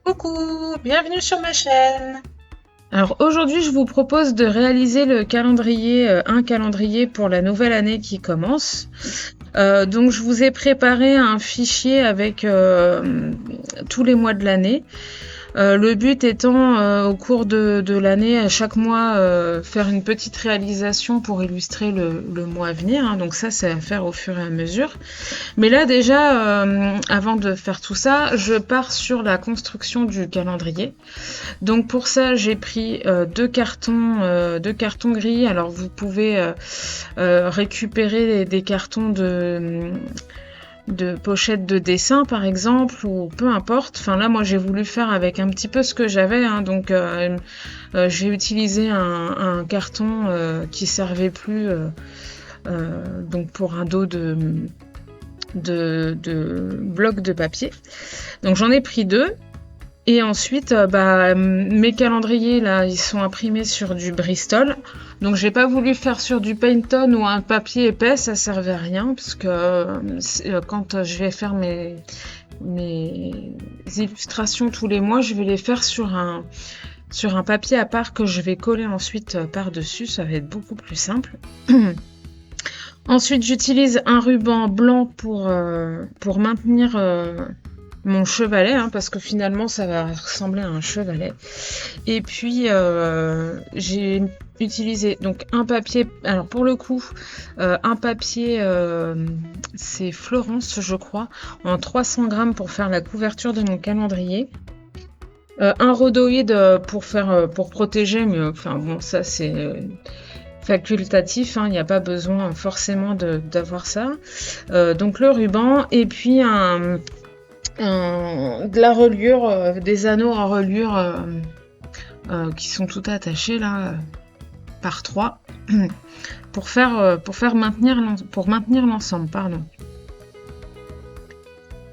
Coucou, bienvenue sur ma chaîne. Alors aujourd'hui, je vous propose de réaliser le calendrier, un calendrier pour la nouvelle année qui commence. Donc je vous ai préparé un fichier avec tous les mois de l'année. Le but étant au cours de l'année, à chaque mois, faire une petite réalisation pour illustrer le mois à venir. Hein. Donc ça, c'est à faire au fur et à mesure. Mais là déjà, avant de faire tout ça, je pars sur la construction du calendrier. Donc pour ça, j'ai pris deux cartons gris. Alors vous pouvez récupérer des cartons de pochettes de dessin par exemple, ou peu importe. Enfin là, moi j'ai voulu faire avec un petit peu ce que j'avais, hein. Donc j'ai utilisé un carton qui servait plus donc pour un dos de blocs de papier. Donc j'en ai pris deux. Et ensuite, mes calendriers, là, ils sont imprimés sur du Bristol. Donc, j'ai pas voulu faire sur du Pantone ou un papier épais, ça servait à rien, parce que quand je vais faire mes illustrations tous les mois, je vais les faire sur un papier à part que je vais coller ensuite par-dessus, ça va être beaucoup plus simple. Ensuite, j'utilise un ruban blanc pour maintenir mon chevalet, hein, parce que finalement ça va ressembler à un chevalet. Et puis j'ai utilisé donc un papier, alors pour le coup un papier c'est Florence je crois, en 300 grammes pour faire la couverture de mon calendrier. Un rhodoïde pour protéger, mais enfin bon, ça c'est facultatif, hein, il n'y a pas besoin forcément d'avoir ça. Donc le ruban, et puis de la reliure, des anneaux en reliure qui sont tout attachés là par 3 pour maintenir l'ensemble, pardon.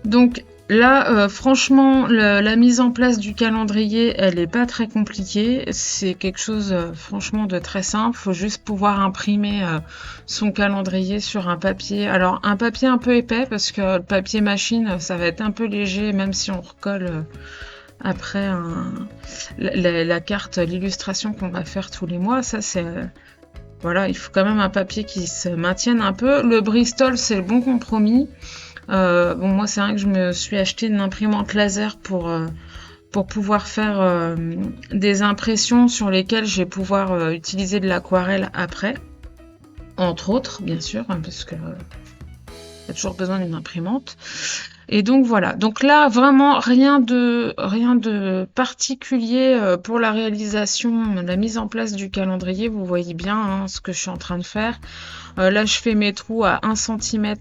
Donc là, franchement, la mise en place du calendrier, elle est pas très compliquée. C'est quelque chose, franchement, de très simple. Faut juste pouvoir imprimer son calendrier sur un papier. Alors, un papier un peu épais, parce que le papier machine, ça va être un peu léger, même si on recolle après la carte, l'illustration qu'on va faire tous les mois. Ça, c'est... voilà, il faut quand même un papier qui se maintienne un peu. Le Bristol, c'est le bon compromis. Bon, moi c'est vrai que je me suis acheté une imprimante laser pour pouvoir faire des impressions sur lesquelles je vais pouvoir utiliser de l'aquarelle après, entre autres bien sûr, hein, parce que y a toujours besoin d'une imprimante. Et donc voilà, donc là vraiment rien de particulier pour la réalisation, la mise en place du calendrier. Vous voyez bien hein, ce que je suis en train de faire. Là je fais mes trous à 1 cm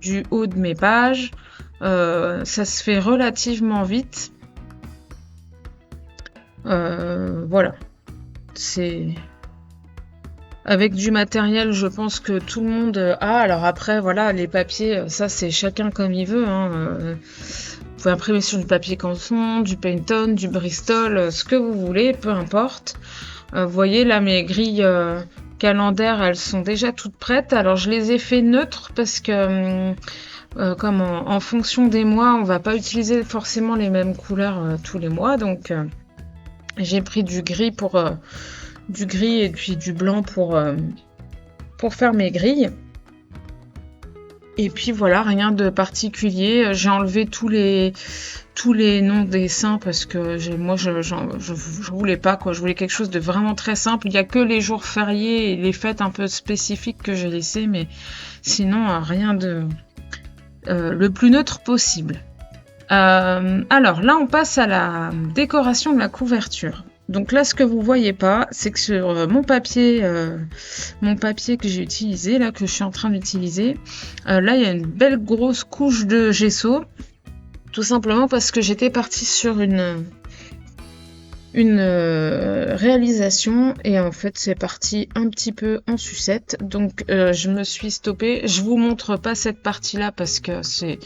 du haut de mes pages. Ça se fait relativement vite. Voilà. C'est avec du matériel, je pense que tout le monde a. Alors après, voilà, les papiers, ça c'est chacun comme il veut. Hein. Vous pouvez imprimer sur du papier canson, du Pantone, du Bristol, ce que vous voulez, peu importe. Vous voyez là mes grilles calendaires, elles sont déjà toutes prêtes. Alors je les ai fait neutres parce que comme en fonction des mois, on va pas utiliser forcément les mêmes couleurs tous les mois. Donc j'ai pris du gris du gris et puis du blanc pour faire mes grilles. Et puis voilà, rien de particulier. J'ai enlevé tous les noms dessins parce que moi je voulais pas quoi. Je voulais quelque chose de vraiment très simple. Il y a que les jours fériés et les fêtes un peu spécifiques que j'ai laissé, mais sinon rien de le plus neutre possible. Alors là, on passe à la décoration de la couverture. Donc là, ce que vous voyez pas, c'est que sur mon papier que j'ai utilisé, là que je suis en train d'utiliser, là il y a une belle grosse couche de gesso, tout simplement parce que j'étais partie sur une réalisation et en fait c'est parti un petit peu en sucette, donc je me suis stoppée. Je vous montre pas cette partie là parce que c'est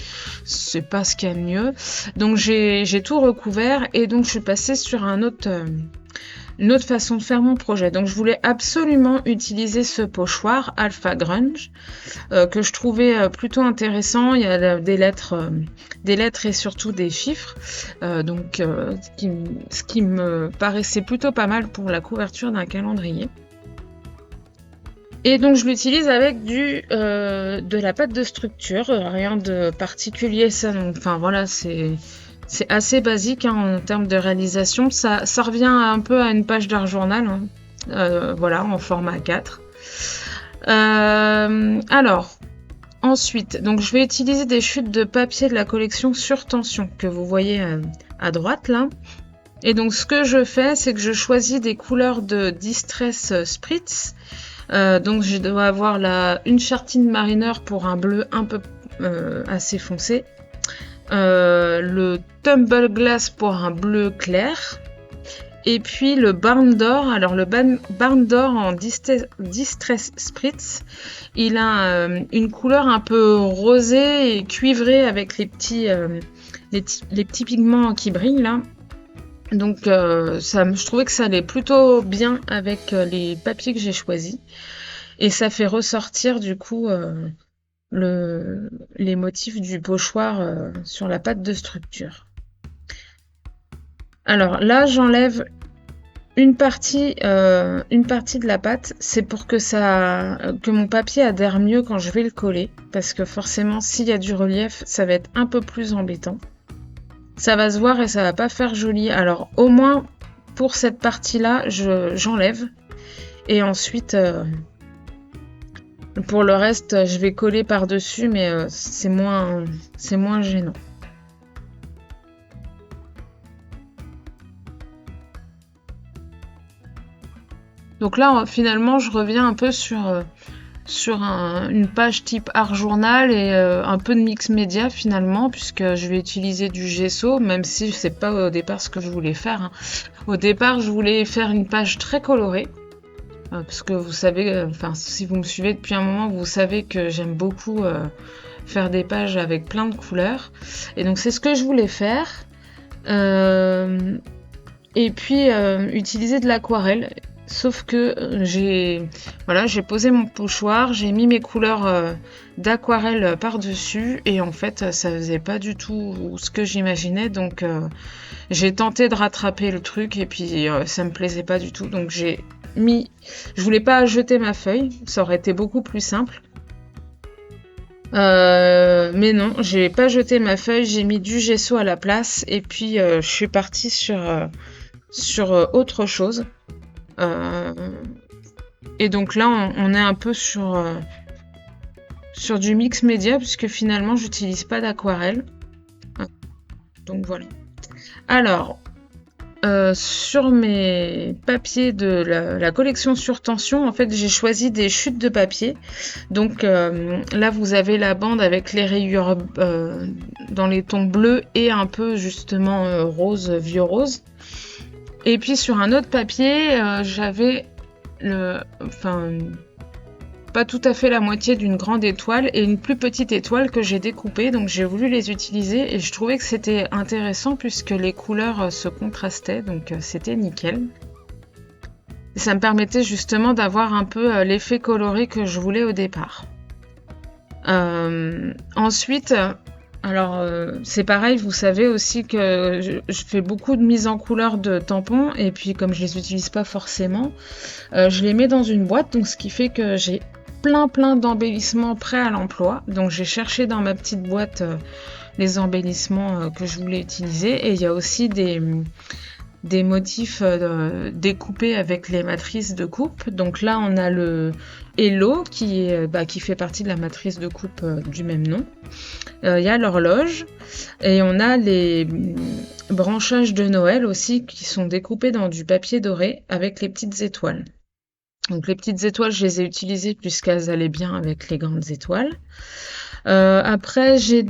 pas ce qu'il y a de mieux, donc j'ai tout recouvert et donc je suis passée sur un autre une autre façon de faire mon projet. Donc je voulais absolument utiliser ce pochoir Alpha Grunge que je trouvais plutôt intéressant. Il y a des lettres et surtout des chiffres. Ce qui me paraissait plutôt pas mal pour la couverture d'un calendrier. Et donc je l'utilise avec de la pâte de structure, rien de particulier. Ça, donc, enfin voilà, c'est assez basique en termes de réalisation. Ça revient un peu à une page d'art journal, hein. Voilà, en format 4. Alors, ensuite, donc je vais utiliser des chutes de papier de la collection Sur Tension que vous voyez à droite là. Et donc ce que je fais, c'est que je choisis des couleurs de Distress Spritz. Donc je dois avoir une Chartine Mariner pour un bleu un peu assez foncé. Le Tumble Glass pour un bleu clair. Et puis le Barn d'Or. Alors le Barn d'Or en Distress Spritz, il a une couleur un peu rosée et cuivrée avec les petits pigments qui brillent là. Donc je trouvais que ça allait plutôt bien avec les papiers que j'ai choisis. Et ça fait ressortir du coup les motifs du pochoir sur la pâte de structure. Alors là, j'enlève une partie de la pâte. C'est pour que mon papier adhère mieux quand je vais le coller. Parce que forcément, s'il y a du relief, ça va être un peu plus embêtant. Ça va se voir et ça va pas faire joli. Alors au moins pour cette partie-là, j'enlève. Et ensuite, pour le reste, je vais coller par-dessus, mais c'est moins gênant. Donc là, finalement, je reviens un peu sur une page type art journal et un peu de mix média finalement, puisque je vais utiliser du gesso, même si c'est pas au départ ce que je voulais faire, hein. Au départ, je voulais faire une page très colorée, parce que vous savez, si vous me suivez depuis un moment, vous savez que j'aime beaucoup faire des pages avec plein de couleurs. Et donc c'est ce que je voulais faire. Et puis utiliser de l'aquarelle. Sauf que j'ai posé mon pochoir, j'ai mis mes couleurs d'aquarelle par-dessus et en fait ça faisait pas du tout ce que j'imaginais, donc j'ai tenté de rattraper le truc et puis ça me plaisait pas du tout, donc je voulais pas jeter ma feuille, ça aurait été beaucoup plus simple. Mais non, j'ai pas jeté ma feuille, j'ai mis du gesso à la place et puis je suis partie sur autre chose. Et donc là, on est un peu sur du mix média, puisque finalement, j'utilise pas d'aquarelle. Donc voilà. Alors, sur mes papiers de la collection Sur Tension, en fait, j'ai choisi des chutes de papier. Donc là, vous avez la bande avec les rayures dans les tons bleus et un peu justement rose, vieux rose. Et puis sur un autre papier, j'avais pas tout à fait la moitié d'une grande étoile et une plus petite étoile que j'ai découpée. Donc j'ai voulu les utiliser et je trouvais que c'était intéressant puisque les couleurs se contrastaient. Donc c'était nickel. Et ça me permettait justement d'avoir un peu l'effet coloré que je voulais au départ. Ensuite... Alors, c'est pareil, vous savez aussi que je fais beaucoup de mise en couleur de tampons, et puis comme je les utilise pas forcément, je les mets dans une boîte, donc ce qui fait que j'ai plein d'embellissements prêts à l'emploi. Donc j'ai cherché dans ma petite boîte les embellissements que je voulais utiliser, et il y a aussi des motifs découpés avec les matrices de coupe. Donc là, on a le Hello qui fait partie de la matrice de coupe du même nom. Il y a l'horloge et on a les branchages de Noël aussi qui sont découpés dans du papier doré avec les petites étoiles. Donc les petites étoiles, je les ai utilisées puisqu'elles allaient bien avec les grandes étoiles. Après, j'ai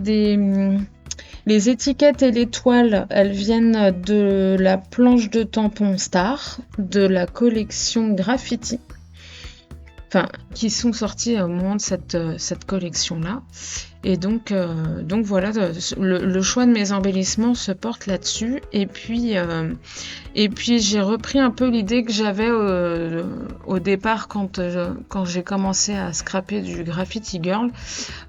les étiquettes et les toiles, elles viennent de la planche de tampons Star, de la collection Graffiti. enfin, qui sont sortis au moment de cette collection-là. Et donc voilà, le choix de mes embellissements se porte là-dessus. Et puis j'ai repris un peu l'idée que j'avais au départ quand j'ai commencé à scraper du Graffiti Girl.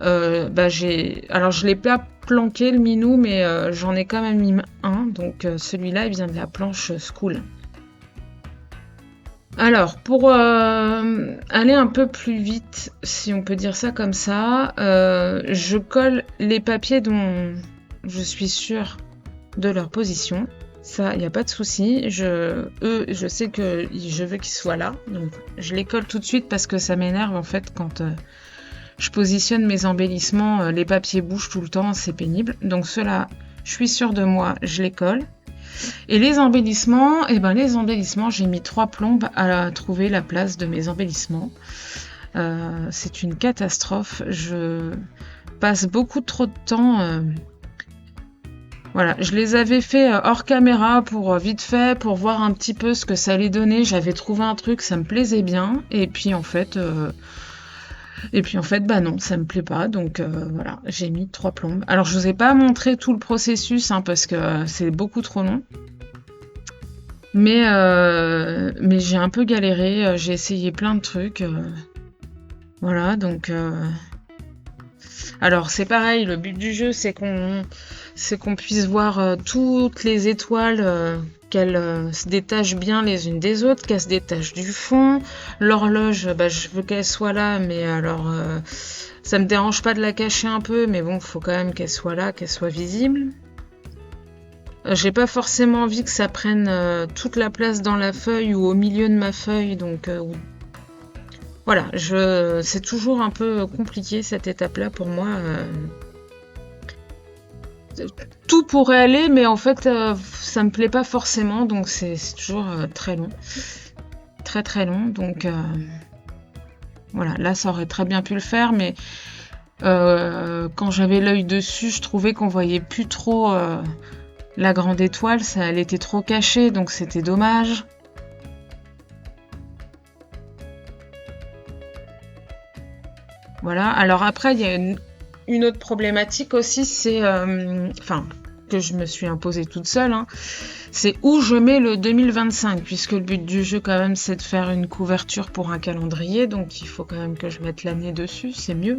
Alors je l'ai pas planqué le minou, mais j'en ai quand même mis un. Donc celui-là, il vient de la planche School. Alors, pour aller un peu plus vite, si on peut dire ça comme ça, je colle les papiers dont je suis sûre de leur position. Ça, il n'y a pas de souci. Je sais que je veux qu'ils soient là. Donc, je les colle tout de suite parce que ça m'énerve en fait quand je positionne mes embellissements. Les papiers bougent tout le temps, c'est pénible. Donc, ceux-là, je suis sûre de moi, je les colle. Et les embellissements, j'ai mis 3 plombes à trouver la place de mes embellissements. C'est une catastrophe. Je passe beaucoup trop de temps. Voilà, je les avais fait hors caméra pour vite fait, pour voir un petit peu ce que ça allait donner. J'avais trouvé un truc, ça me plaisait bien. Et puis en fait, bah non, ça me plaît pas. Donc voilà, j'ai mis 3 plombes. Alors je vous ai pas montré tout le processus parce que c'est beaucoup trop long. Mais j'ai un peu galéré. J'ai essayé plein de trucs. Voilà, donc. Alors c'est pareil. Le but du jeu, c'est qu'on puisse voir toutes les étoiles. Qu'elles se détachent bien les unes des autres, qu'elles se détachent du fond. L'horloge, je veux qu'elle soit là, mais alors ça me dérange pas de la cacher un peu, mais bon, faut quand même qu'elle soit là, qu'elle soit visible. J'ai pas forcément envie que ça prenne toute la place dans la feuille ou au milieu de ma feuille, donc voilà, c'est toujours un peu compliqué cette étape-là pour moi. Tout pourrait aller, mais en fait, ça me plaît pas forcément, donc c'est toujours très long. Très très long, donc voilà, là ça aurait très bien pu le faire, mais quand j'avais l'œil dessus, je trouvais qu'on voyait plus trop la grande étoile, elle était trop cachée, donc c'était dommage. Voilà, alors après, il y a une autre problématique aussi, c'est, que je me suis imposée toute seule, c'est où je mets le 2025, puisque le but du jeu quand même c'est de faire une couverture pour un calendrier, donc il faut quand même que je mette l'année dessus, c'est mieux.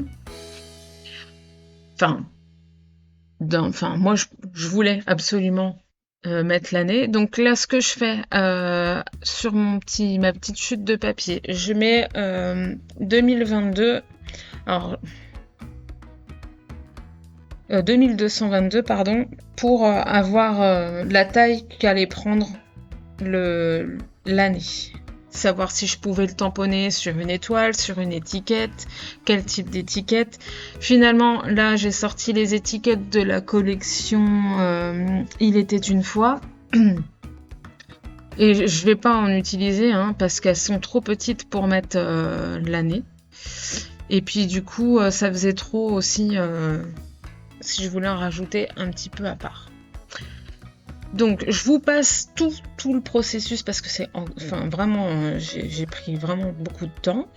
Moi je voulais absolument mettre l'année, donc là ce que je fais sur ma petite chute de papier, je mets 2022, alors 2222 pardon, pour avoir la taille qu'allait prendre l'année. Savoir si je pouvais le tamponner sur une étoile, sur une étiquette, quel type d'étiquette. Finalement, là, j'ai sorti les étiquettes de la collection Il était une fois. Et je vais pas en utiliser parce qu'elles sont trop petites pour mettre l'année. Et puis du coup, ça faisait trop aussi si je voulais en rajouter un petit peu à part. Donc je vous passe tout le processus parce que c'est vraiment j'ai pris vraiment beaucoup de temps.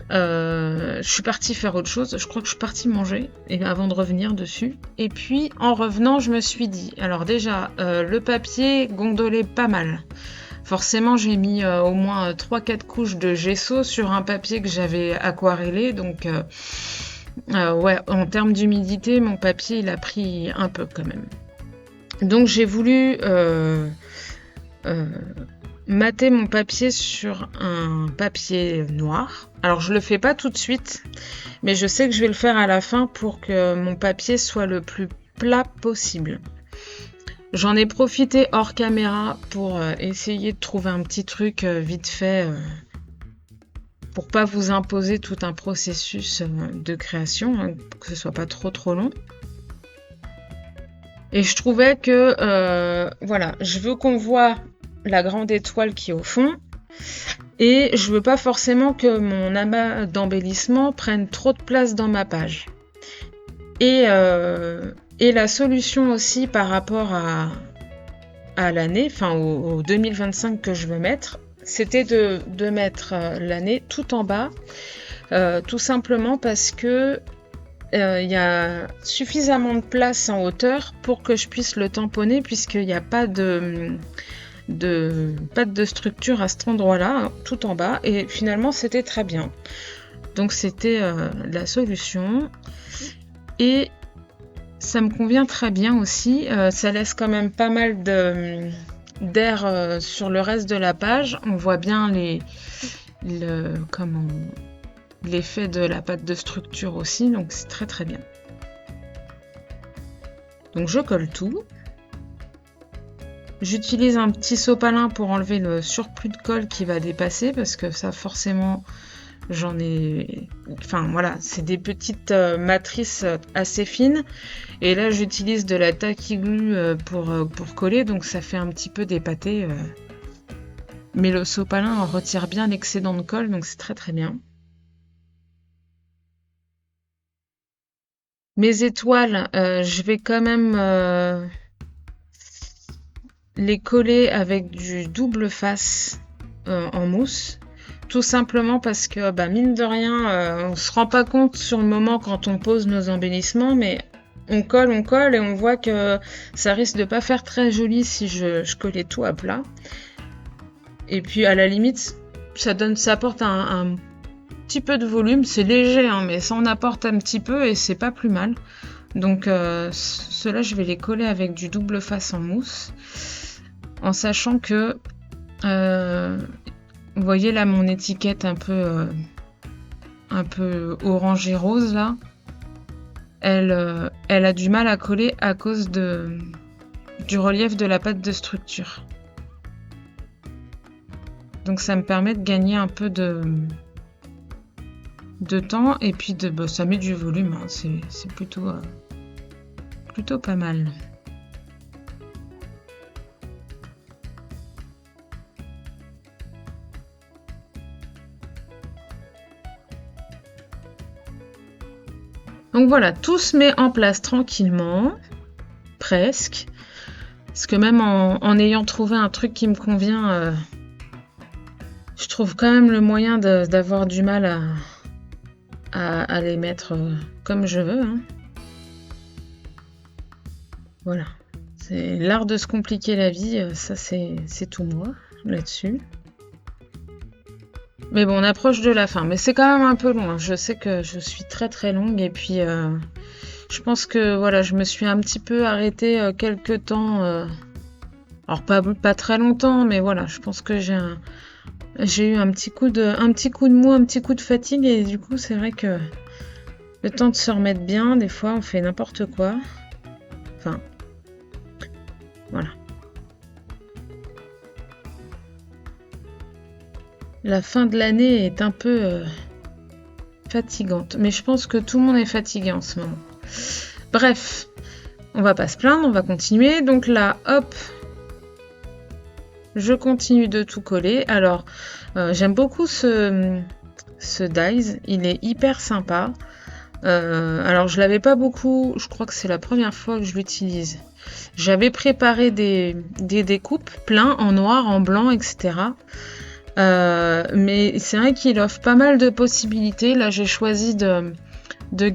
Je suis partie faire autre chose, je crois que je suis partie manger avant de revenir dessus. Et puis en revenant, je me suis dit, alors déjà le papier gondolait pas mal. Forcément, j'ai mis au moins 3-4 couches de gesso sur un papier que j'avais aquarellé, donc ouais, en termes d'humidité, mon papier il a pris un peu quand même. Donc j'ai voulu mater mon papier sur un papier noir. Alors je le fais pas tout de suite, mais je sais que je vais le faire à la fin pour que mon papier soit le plus plat possible. J'en ai profité hors caméra pour essayer de trouver un petit truc vite fait pour pas vous imposer tout un processus de création, pour que ce soit pas trop long. Et je trouvais que, voilà, je veux qu'on voit la grande étoile qui est au fond. Et je veux pas forcément que mon amas d'embellissement prenne trop de place dans ma page. Et la solution aussi par rapport à l'année, au 2025 que je veux mettre, c'était de mettre l'année tout en bas, tout simplement parce que il y a suffisamment de place en hauteur pour que je puisse le tamponner, puisqu'il n'y a pas de structure à cet endroit-là, tout en bas, et finalement c'était très bien. Donc c'était la solution, et ça me convient très bien aussi. Ça laisse quand même pas mal d'air sur le reste de la page. On voit bien l'effet de la pâte de structure aussi, donc c'est très très bien. Donc je colle tout. J'utilise un petit sopalin pour enlever le surplus de colle qui va dépasser, parce que ça forcément j'en ai... Enfin voilà, c'est des petites matrices assez fines, et là j'utilise de la tacky glue pour coller, donc ça fait un petit peu d'épaté. Mais le sopalin en retire bien l'excédent de colle, donc c'est très très bien. Mes étoiles, je vais quand même les coller avec du double face en mousse. Tout simplement parce que, mine de rien, on se rend pas compte sur le moment quand on pose nos embellissements, mais on colle et on voit que ça risque de pas faire très joli si je collais tout à plat. Et puis à la limite, ça apporte un petit peu de volume, c'est léger, hein, mais ça en apporte un petit peu et c'est pas plus mal. Donc ceux-là, je vais les coller avec du double face en mousse, en sachant que vous voyez là mon étiquette un peu orange et rose là, elle a du mal à coller à cause du relief de la pâte de structure. Donc ça me permet de gagner un peu de temps, et puis ça met du volume, hein, c'est plutôt pas mal. Donc voilà, tout se met en place tranquillement, presque, parce que même en ayant trouvé un truc qui me convient, je trouve quand même le moyen d'avoir du mal à les mettre comme je veux, hein. Voilà, c'est l'art de se compliquer la vie, ça c'est tout moi là-dessus. Mais bon, on approche de la fin, mais c'est quand même un peu long, hein. Je sais que je suis très très longue, et puis je pense que voilà, je me suis un petit peu arrêtée quelques temps, alors pas très longtemps, mais voilà, je pense que j'ai eu un petit coup de mou, un petit coup de fatigue, et du coup c'est vrai que le temps de se remettre bien, des fois on fait n'importe quoi. Enfin, voilà. La fin de l'année est un peu fatigante, mais je pense que tout le monde est fatigué en ce moment. Bref, on va pas se plaindre, on va continuer. Donc là, hop, je continue de tout coller. Alors, j'aime beaucoup ce dies, il est hyper sympa. Alors, je l'avais pas beaucoup, je crois que c'est la première fois que je l'utilise. J'avais préparé des découpes plein en noir, en blanc, etc. Mais c'est vrai qu'il offre pas mal de possibilités. Là, j'ai choisi de le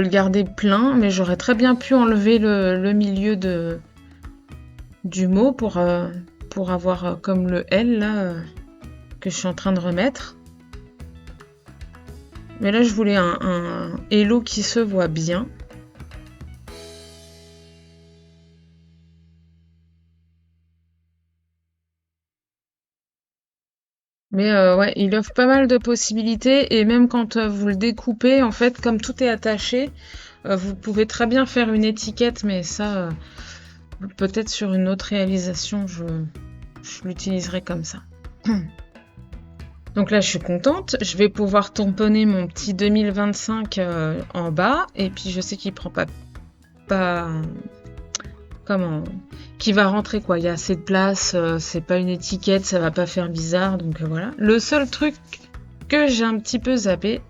garder plein, mais j'aurais très bien pu enlever le milieu du mot pour avoir comme le L là que je suis en train de remettre. Mais là, je voulais un hello qui se voit bien. Mais ouais, il offre pas mal de possibilités, et même quand vous le découpez, en fait, comme tout est attaché, vous pouvez très bien faire une étiquette, mais ça, peut-être sur une autre réalisation, je l'utiliserai comme ça. Donc là, je suis contente. Je vais pouvoir tamponner mon petit 2025 en bas, et puis je sais qu'il prend pas qui va rentrer quoi. Il y a assez de place, c'est pas une étiquette, ça va pas faire bizarre, donc voilà. Le seul truc que j'ai un petit peu zappé,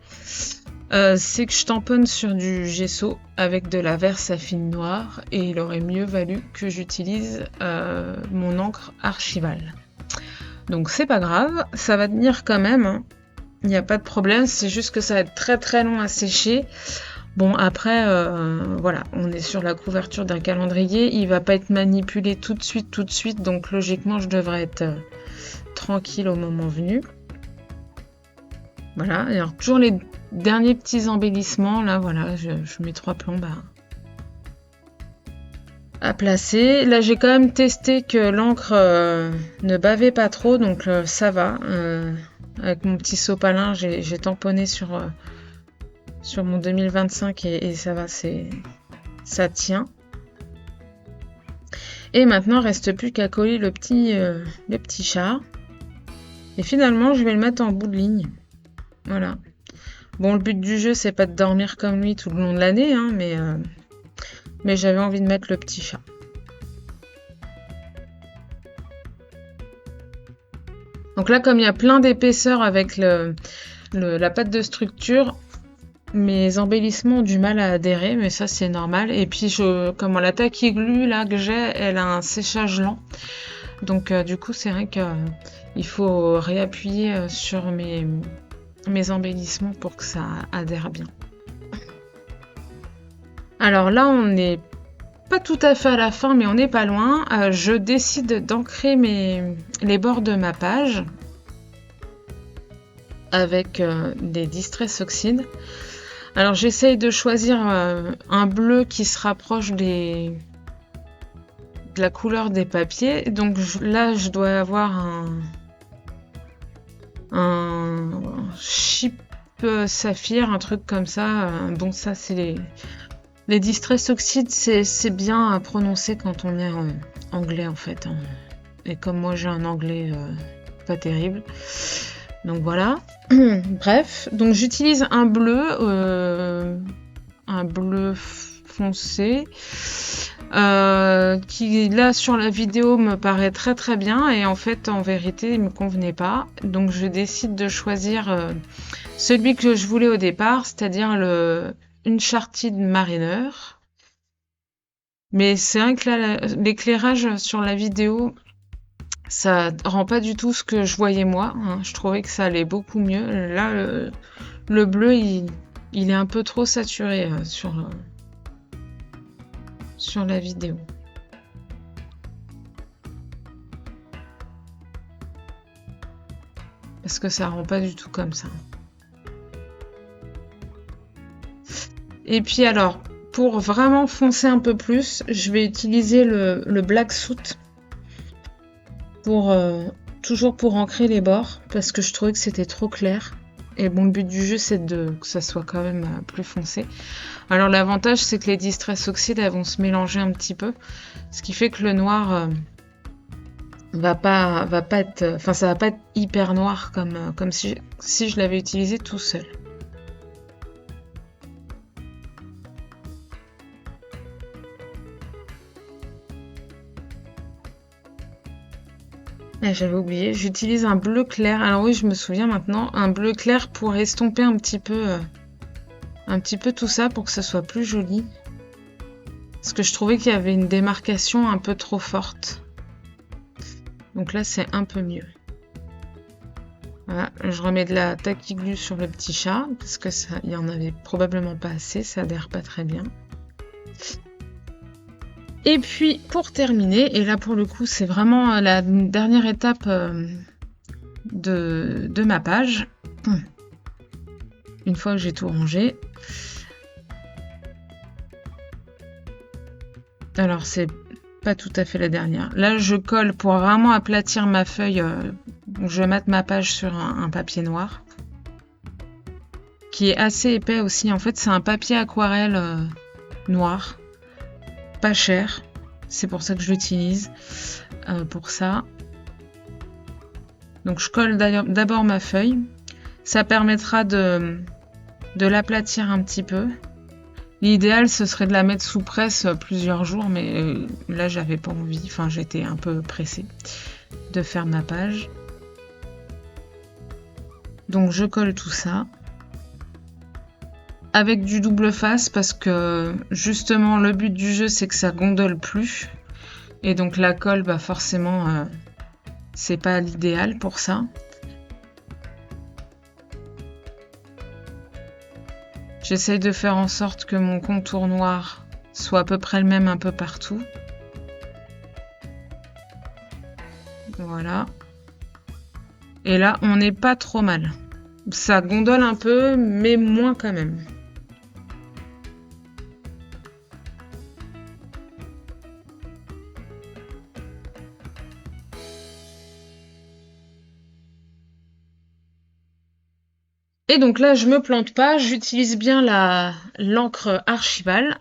C'est que je tamponne sur du gesso avec de la Versafine noire et il aurait mieux valu que j'utilise mon encre archivale. Donc c'est pas grave, ça va tenir quand même, hein. Il n'y a pas de problème, c'est juste que ça va être très très long à sécher. Bon après, voilà, on est sur la couverture d'un calendrier, il va pas être manipulé tout de suite, donc logiquement je devrais être tranquille au moment venu. Voilà, alors toujours les derniers petits embellissements, là voilà, je mets 3 plombes à placer. Là j'ai quand même testé que l'encre ne bavait pas trop, donc ça va. Avec mon petit sopalin, j'ai tamponné sur mon 2025 et ça va, ça tient. Et maintenant, il reste plus qu'à coller le petit chat. Et finalement, je vais le mettre en bout de ligne. Voilà. Bon, le but du jeu, c'est pas de dormir comme lui tout le long de l'année, hein, mais j'avais envie de mettre le petit chat. Donc là, comme il y a plein d'épaisseur avec la pâte de structure, mes embellissements ont du mal à adhérer, mais ça c'est normal. Et puis comment la Tacky Glue là que j'ai, elle a un séchage lent. Donc du coup c'est vrai qu'il faut réappuyer sur mes embellissements pour que ça adhère bien. Alors là on n'est pas tout à fait à la fin, mais on n'est pas loin. Je décide d'ancrer les bords de ma page avec des Distress Oxide. Alors j'essaye de choisir un bleu qui se rapproche de la couleur des papiers. Donc là je dois avoir un chip saphir, un truc comme ça. Bon ça c'est les Distress Oxide, c'est bien à prononcer quand on est anglais en fait. Hein. Et comme moi j'ai un anglais pas terrible. Donc voilà. Bref, donc j'utilise un bleu foncé, qui là sur la vidéo me paraît très très bien et en fait en vérité il me convenait pas. Donc je décide de choisir celui que je voulais au départ, c'est-à-dire Uncharted Mariner. Mais c'est vrai que là l'éclairage sur la vidéo ça rend pas du tout ce que je voyais moi, hein. Je trouvais que ça allait beaucoup mieux. Là, le bleu, il est un peu trop saturé sur la vidéo. Parce que ça rend pas du tout comme ça. Et puis alors, pour vraiment foncer un peu plus, je vais utiliser le Black Soot. Toujours pour ancrer les bords, parce que je trouvais que c'était trop clair. Et bon, le but du jeu, c'est que ça soit quand même plus foncé. Alors l'avantage, c'est que les Distress Oxide, elles vont se mélanger un petit peu, ce qui fait que le noir va pas être, enfin ça va pas être hyper noir comme si je l'avais utilisé tout seul. J'avais oublié, j'utilise un bleu clair. Alors oui, je me souviens maintenant, un bleu clair pour estomper un petit peu tout ça pour que ça soit plus joli. Parce que je trouvais qu'il y avait une démarcation un peu trop forte. Donc là, c'est un peu mieux. Voilà, je remets de la Tacky Glue sur le petit chat parce que il y en avait probablement pas assez, ça adhère pas très bien. Et puis pour terminer, et là pour le coup c'est vraiment la dernière étape de ma page, une fois que j'ai tout rangé. Alors c'est pas tout à fait la dernière. Là je colle pour vraiment aplatir ma feuille, je vais mettre ma page sur un papier noir qui est assez épais aussi. En fait c'est un papier aquarelle noir. Pas cher, c'est pour ça que je l'utilise pour ça. Donc je colle d'abord ma feuille, ça permettra de l'aplatir un petit peu. L'idéal ce serait de la mettre sous presse plusieurs jours, mais là j'avais pas envie, enfin j'étais un peu pressée de faire ma page. Donc je colle tout ça. avec du double face parce que justement le but du jeu c'est que ça gondole plus. Et donc la colle, bah forcément, c'est pas l'idéal pour ça. J'essaye de faire en sorte que mon contour noir soit à peu près le même un peu partout. Voilà. Et là, on n'est pas trop mal. Ça gondole un peu, mais moins quand même. Et donc là, je me plante pas, j'utilise bien l'encre Archival.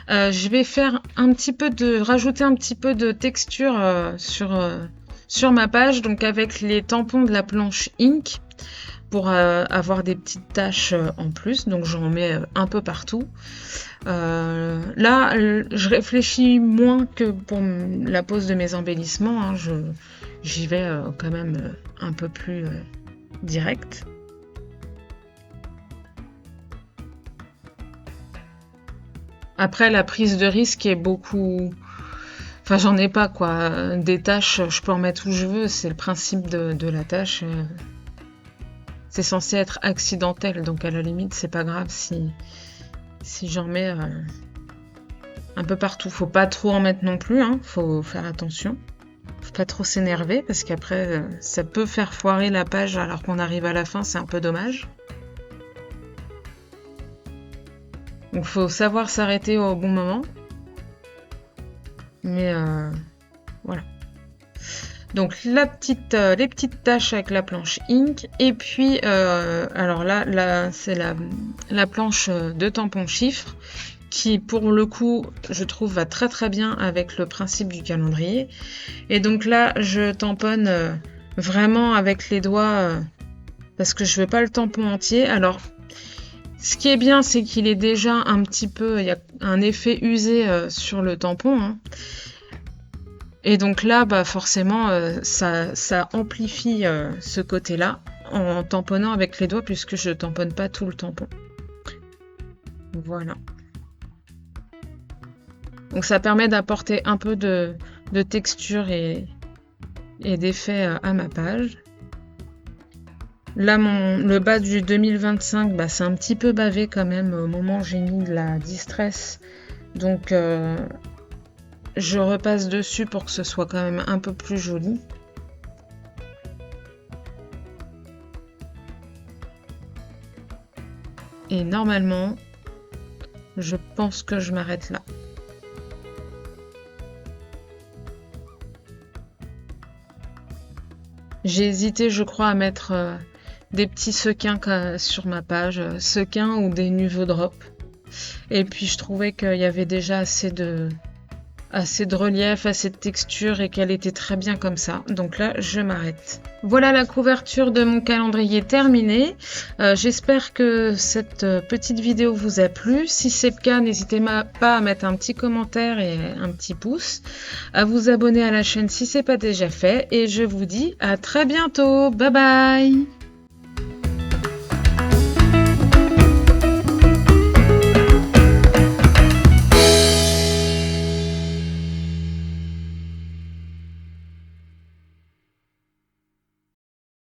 Je vais faire rajouter un petit peu de texture sur ma page, donc avec les tampons de la planche Ink pour avoir des petites taches en plus. Donc j'en mets un peu partout. Là, je réfléchis moins que pour la pose de mes embellissements. Hein. J'y vais quand même un peu plus direct. Après, la prise de risque est beaucoup... Enfin, j'en ai pas, quoi. Des tâches, je peux en mettre où je veux. C'est le principe de la tâche. C'est censé être accidentel. Donc, à la limite, c'est pas grave si j'en mets un peu partout. Faut pas trop en mettre non plus. Hein. Faut faire attention. Faut pas trop s'énerver parce qu'après, ça peut faire foirer la page alors qu'on arrive à la fin. C'est un peu dommage. Donc faut savoir s'arrêter au bon moment. Mais voilà. Donc les petites taches avec la planche Ink. Et puis, alors là c'est la planche de tampon chiffre qui, pour le coup, je trouve va très très bien avec le principe du calendrier. Et donc là, je tamponne vraiment avec les doigts parce que je veux pas le tampon entier. Alors, ce qui est bien, c'est qu'il est déjà un petit peu... Il y a un effet usé sur le tampon. Hein. Et donc là, bah forcément, ça amplifie ce côté-là en tamponnant avec les doigts puisque je tamponne pas tout le tampon. Voilà. Donc ça permet d'apporter un peu de texture et d'effet à ma page. Là, le bas du 2025, bah, c'est un petit peu bavé quand même au moment où j'ai mis de la distress. Donc, je repasse dessus pour que ce soit quand même un peu plus joli. Et normalement, je pense que je m'arrête là. J'ai hésité, je crois, à mettre des petits sequins sur ma page, sequins ou des nuveau drop. Et puis je trouvais qu'il y avait déjà assez de relief, assez de texture et qu'elle était très bien comme ça. Donc là, je m'arrête. Voilà la couverture de mon calendrier terminée. J'espère que cette petite vidéo vous a plu. Si c'est le cas, n'hésitez pas à mettre un petit commentaire et un petit pouce, à vous abonner à la chaîne si c'est pas déjà fait. Et je vous dis à très bientôt. Bye bye!